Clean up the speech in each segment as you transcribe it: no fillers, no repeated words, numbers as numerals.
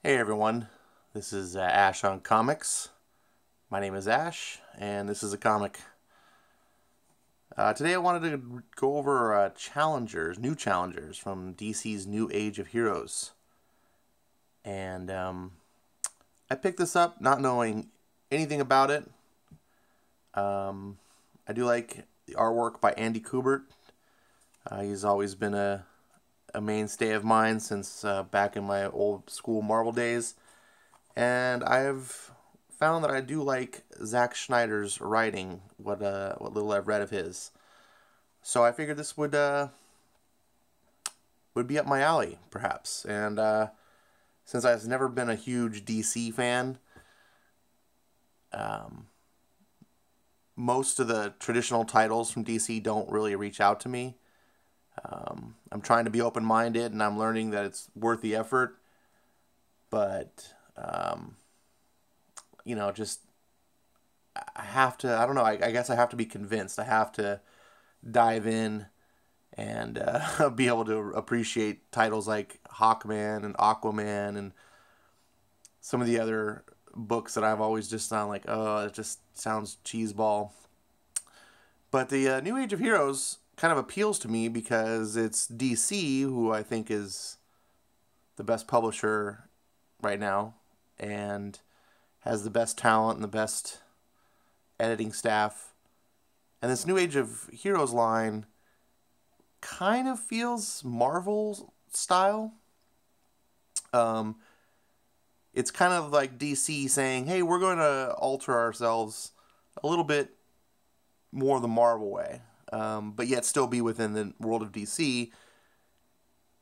Hey everyone, this is Ash on Comics. My name is Ash, and this is a comic. Today I wanted to go over new challengers from DC's New Age of Heroes. And I picked this up not knowing anything about it. I do like the artwork by Andy Kubert. He's always been a mainstay of mine since back in my old school Marvel days. And I've found that I do like Zack Snyder's writing, what little I've read of his. So I figured this would be up my alley, perhaps. And since I've never been a huge DC fan, most of the traditional titles from DC don't really reach out to me. I'm trying to be open-minded, and I'm learning that it's worth the effort. But just I have to. I don't know. I guess I have to be convinced. I have to dive in and be able to appreciate titles like Hawkman and Aquaman and some of the other books that I've always just sound like, oh, it just sounds cheeseball. But the New Age of Heroes kind of appeals to me because it's DC, who I think is the best publisher right now and has the best talent and the best editing staff. And this New Age of Heroes line kind of feels Marvel style. It's kind of like DC saying, hey, we're going to alter ourselves a little bit more the Marvel way, but yet still be within the world of DC,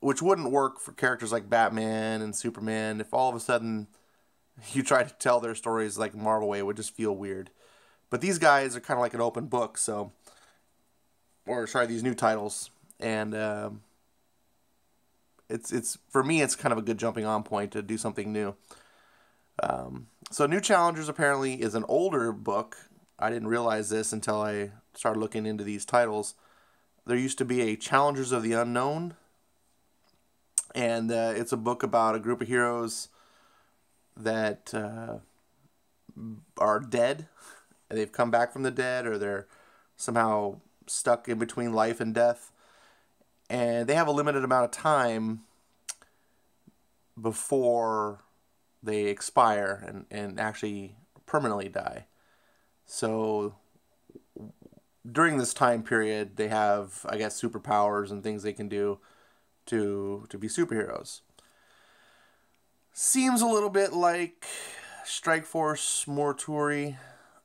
which wouldn't work for characters like Batman and Superman. If all of a sudden you try to tell their stories like Marvel way, it would just feel weird. But these guys are kind of like an open book, these new titles, and it's for me, it's kind of a good jumping on point to do something new. So New Challengers apparently is an older book. I didn't realize this until I started looking into these titles. There used to be a Challengers of the Unknown, and it's a book about a group of heroes that are dead. They've come back from the dead, or they're somehow stuck in between life and death. And they have a limited amount of time before they expire and actually permanently die. So during this time period, they have, I guess, superpowers and things they can do to be superheroes. Seems a little bit like Strike Force Morituri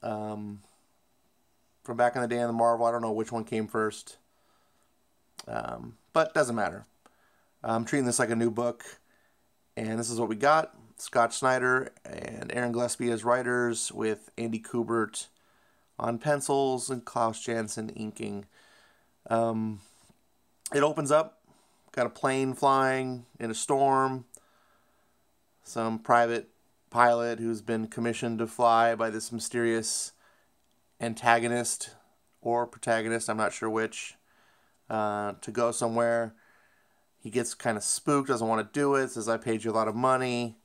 from back in the day in the Marvel. I don't know which one came first, but doesn't matter. I'm treating this like a new book, and this is what we got. Scott Snyder and Aaron Gillespie as writers, with Andy Kubert on pencils and Klaus Janson inking. It opens up, got a plane flying in a storm, some private pilot who's been commissioned to fly by this mysterious antagonist or protagonist, I'm not sure which, to go somewhere. He gets kind of spooked, doesn't want to do it, says, I paid you a lot of money.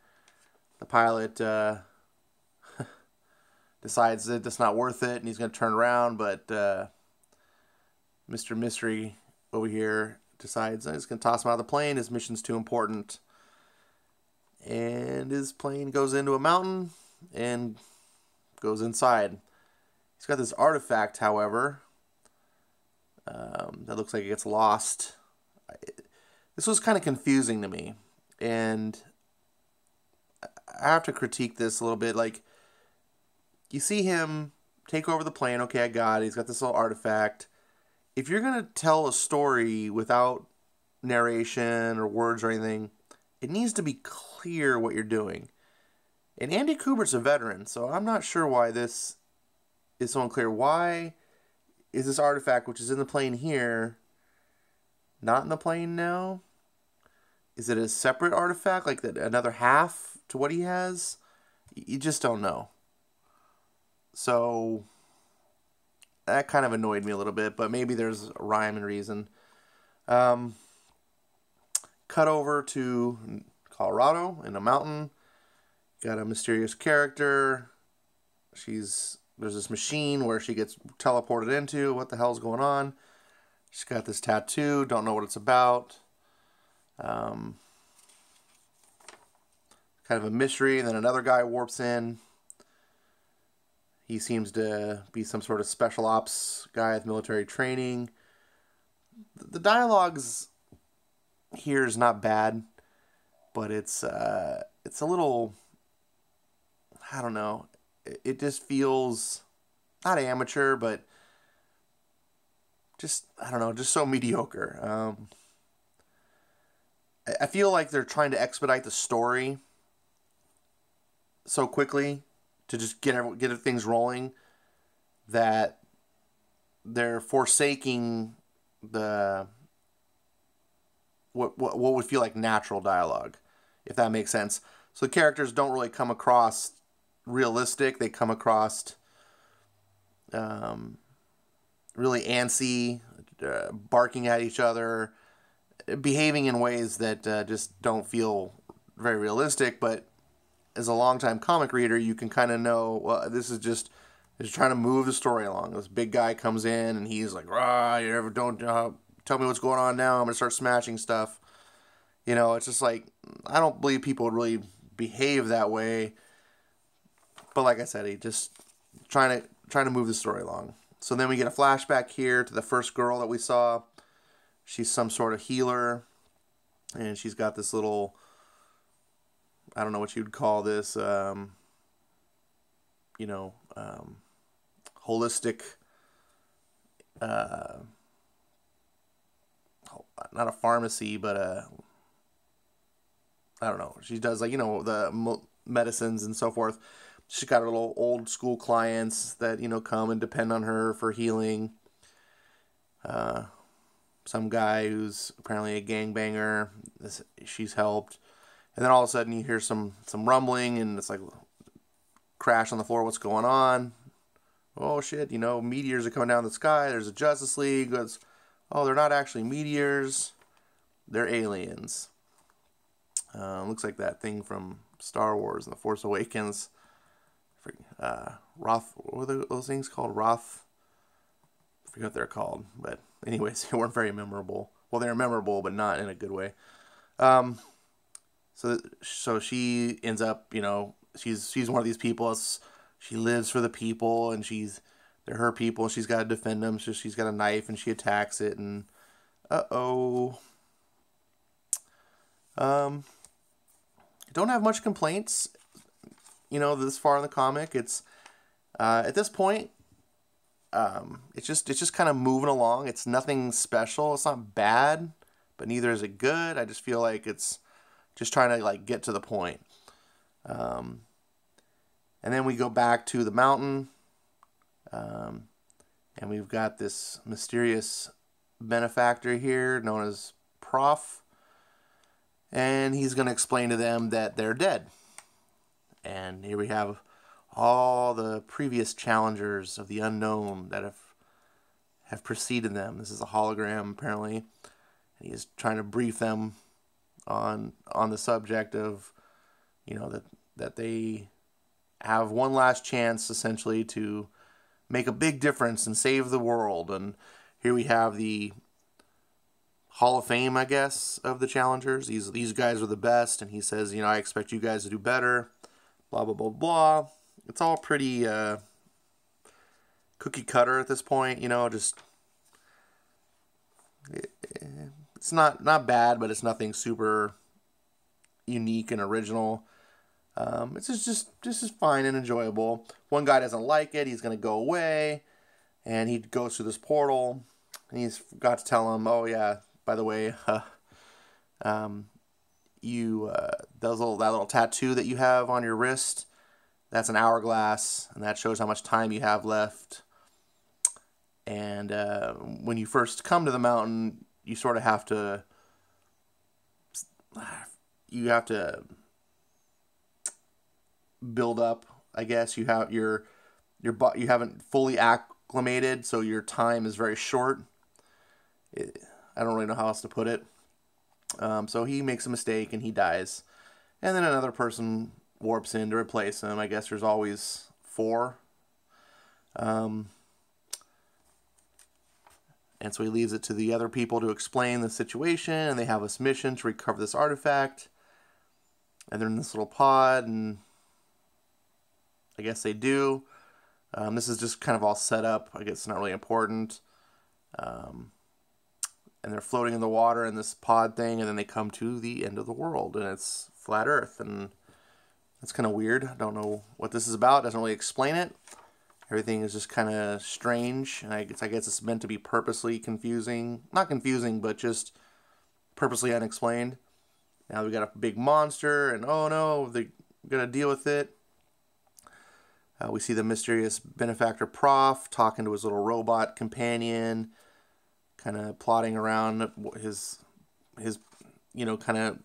The pilot decides that it's not worth it and he's going to turn around, but Mr. Mystery over here decides he's going to toss him out of the plane. His mission's too important. And his plane goes into a mountain and goes inside. He's got this artifact, however, that looks like it gets lost. This was kind of confusing to me, and I have to critique this a little bit. Like, you see him take over the plane. Okay, I got it. He's got this little artifact. If you're going to tell a story without narration or words or anything, it needs to be clear what you're doing. And Andy Kubert's a veteran, so I'm not sure why this is so unclear. Why is this artifact, which is in the plane here, not in the plane now? Is it a separate artifact, like that, another half to what he has? You just don't know. So that kind of annoyed me a little bit, but maybe there's a rhyme and reason. Cut over to Colorado in a mountain. Got a mysterious character. There's this machine where she gets teleported into. What the hell's going on? She's got this tattoo. Don't know what it's about. Kind of a mystery. And then another guy warps in. He seems to be some sort of special ops guy with military training. The dialogue's here is not bad, but it's a little, I don't know. It just feels not amateur, but just, I don't know, just so mediocre. I feel like they're trying to expedite the story so quickly to just get things rolling that they're forsaking the what would feel like natural dialogue, if that makes sense. So the characters don't really come across realistic. They come across really antsy, barking at each other, behaving in ways that just don't feel very realistic. But as a longtime comic reader, you can kind of know, well, this is just trying to move the story along. This big guy comes in and he's like, "Rah, you ever don't tell me what's going on now. I'm gonna start smashing stuff." You know, it's just like, I don't believe people would really behave that way. But like I said, he just trying to move the story along. So then we get a flashback here to the first girl that we saw. She's some sort of healer, and she's got this little, I don't know what you'd call this, holistic, not a pharmacy, but I don't know. She does, like, the medicines and so forth. She's got her little old school clients that, come and depend on her for healing. Some guy who's apparently a gangbanger, she's helped. And then all of a sudden you hear some rumbling, and it's like, crash on the floor. What's going on? Oh shit, meteors are coming down the sky. There's a Justice League. Oh, they're not actually meteors. They're aliens. Looks like that thing from Star Wars and The Force Awakens. Roth, what were those things called? Roth? I forget what they're called. But anyways, they weren't very memorable. Well, they were memorable, but not in a good way. So she ends up, she's one of these people. She lives for the people, and they're her people. She's got to defend them. So she's got a knife, and she attacks it, and uh-oh. I don't have much complaints, this far in the comic. It's at this point, it's just kind of moving along. It's nothing special. It's not bad, but neither is it good. I just feel like it's just trying to, like, get to the point. And then we go back to the mountain, and we've got this mysterious benefactor here known as Prof. And he's going to explain to them that they're dead. And here we have all the previous challengers of the unknown that have preceded them. This is a hologram, apparently. And he's trying to brief them on the subject of, that they have one last chance, essentially, to make a big difference and save the world. And here we have the Hall of Fame, I guess, of the challengers. These guys are the best, and he says, I expect you guys to do better. Blah, blah, blah, blah. It's all pretty cookie cutter at this point, just... It's not bad, but it's nothing super unique and original. It's just fine and enjoyable. One guy doesn't like it. He's going to go away, and he goes through this portal, and he's got to tell him, "Oh yeah, by the way, that little tattoo that you have on your wrist, that's an hourglass, and that shows how much time you have left. And when you first come to the mountain, you sort of have to build up, I guess. You haven't fully acclimated, so your time is very short. I don't really know how else to put it. So he makes a mistake and he dies. And then another person warps in to replace him. I guess there's always 4. And so he leaves it to the other people to explain the situation, and they have this mission to recover this artifact. And they're in this little pod, and I guess they do. This is just kind of all set up. I guess it's not really important. And they're floating in the water in this pod thing, and then they come to the end of the world, and it's flat Earth, and it's kind of weird. I don't know what this is about. It doesn't really explain it. Everything is just kind of strange, and I guess it's meant to be purposely confusing. Not confusing, but just purposely unexplained. Now we got a big monster, and oh no, they're gonna deal with it. We see the mysterious benefactor Prof talking to his little robot companion, kind of plotting around his kind of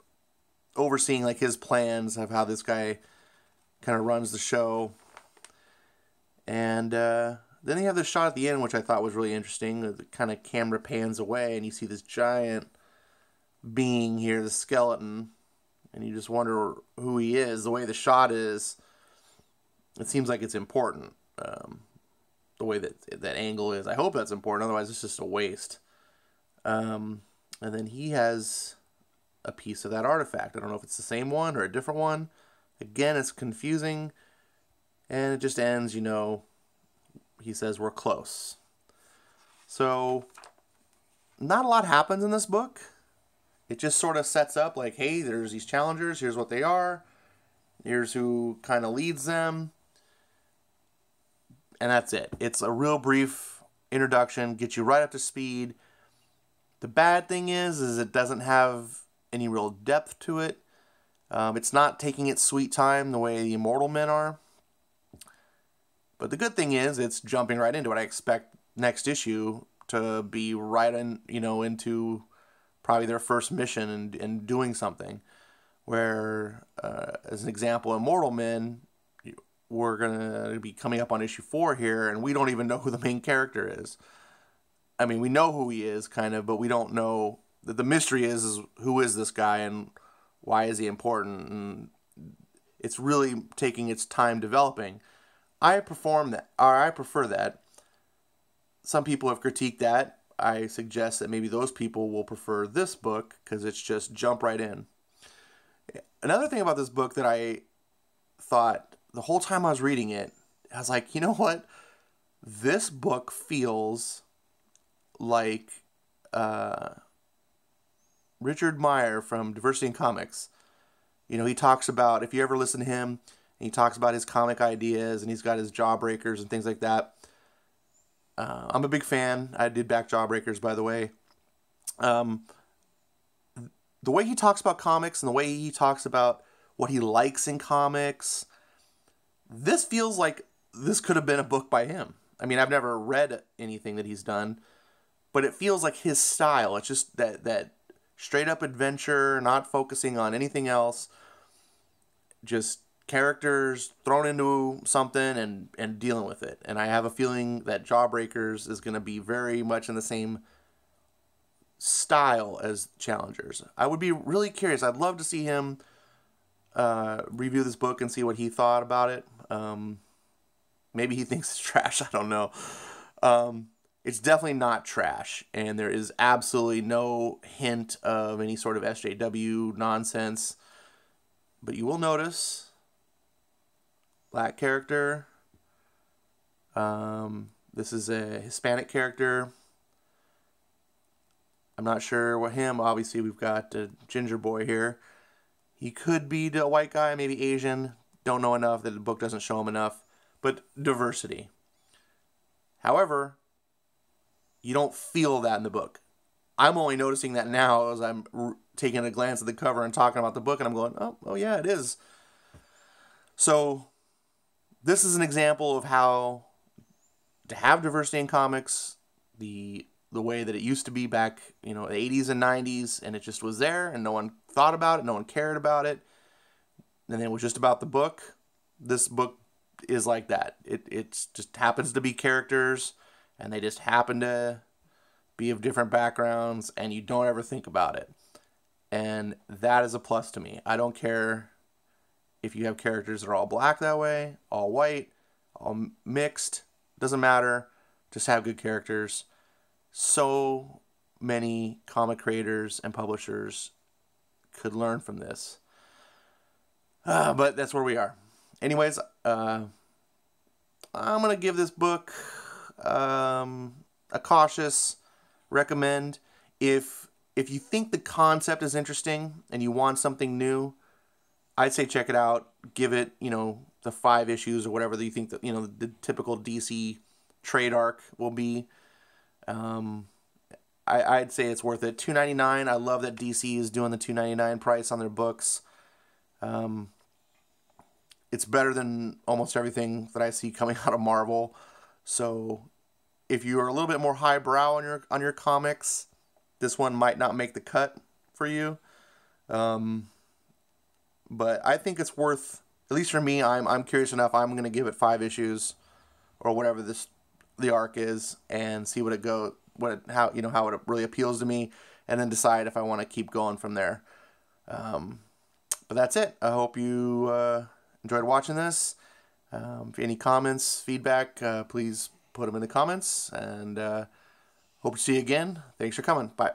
overseeing like his plans of how this guy kind of runs the show. And then they have this shot at the end, which I thought was really interesting. The kind of camera pans away, and you see this giant being here, the skeleton, and you just wonder who he is. The way the shot is, it seems like it's important. The way that angle is, I hope that's important. Otherwise, it's just a waste. And then he has a piece of that artifact. I don't know if it's the same one or a different one. Again, it's confusing. And it just ends, he says, we're close. So, not a lot happens in this book. It just sort of sets up like, hey, there's these challengers. Here's what they are. Here's who kind of leads them. And that's it. It's a real brief introduction. Get you right up to speed. The bad thing is it doesn't have any real depth to it. It's not taking its sweet time the way the Immortal Men are. But the good thing is it's jumping right into it. I expect next issue to be right in, into probably their first mission and doing something. Where, as an example, Immortal Men, we're going to be coming up on issue 4 here, and we don't even know who the main character is. I mean, we know who he is, kind of, but we don't know. The mystery is who is this guy and why is he important? And it's really taking its time developing. I prefer that. Some people have critiqued that. I suggest that maybe those people will prefer this book because it's just jump right in. Another thing about this book that I thought the whole time I was reading it, I was like, you know what? This book feels like Richard Meyer from Diversity in Comics. He talks about, if you ever listen to him, he talks about his comic ideas, and he's got his Jawbreakers and things like that. I'm a big fan. I did back Jawbreakers, by the way. The way he talks about comics and the way he talks about what he likes in comics, this feels like this could have been a book by him. I mean, I've never read anything that he's done, but it feels like his style. It's just that straight up adventure, not focusing on anything else, just characters thrown into something and dealing with it. And I have a feeling that Jawbreakers is going to be very much in the same style as Challengers. I would be really curious. I'd love to see him review this book and see what he thought about it. Maybe he thinks it's trash. I don't know. It's definitely not trash, and there is absolutely no hint of any sort of SJW nonsense. But you will notice, black character. This is a Hispanic character. I'm not sure what him. Obviously, we've got a ginger boy here. He could be a white guy, maybe Asian. Don't know enough. That the book doesn't show him enough. But diversity. However, you don't feel that in the book. I'm only noticing that now as I'm taking a glance at the cover and talking about the book, and I'm going, oh yeah, it is. So, this is an example of how to have diversity in comics, the way that it used to be back, the 80s and 90s, and it just was there, and no one thought about it, no one cared about it, and then it was just about the book. This book is like that. It just happens to be characters, and they just happen to be of different backgrounds, and you don't ever think about it. And that is a plus to me. I don't care If you have characters that are all black that way, all white, all mixed, doesn't matter. Just have good characters. So many comic creators and publishers could learn from this. But that's where we are. Anyways, I'm going to give this book a cautious recommend. If you think the concept is interesting and you want something new, I'd say check it out. Give it, the 5 issues or whatever that you think that, the typical DC trade arc will be. I'd say it's worth it. $2.99. I love that DC is doing the $2.99 price on their books. It's better than almost everything that I see coming out of Marvel. So if you are a little bit more highbrow on your comics, this one might not make the cut for you. But I think it's worth, at least for me, I'm curious enough. I'm going to give it 5 issues or whatever the arc is, and see how it really appeals to me, and then decide if I want to keep going from there. But that's it. I hope you enjoyed watching this. Any comments, feedback, please put them in the comments, and hope to see you again. Thanks for coming. Bye.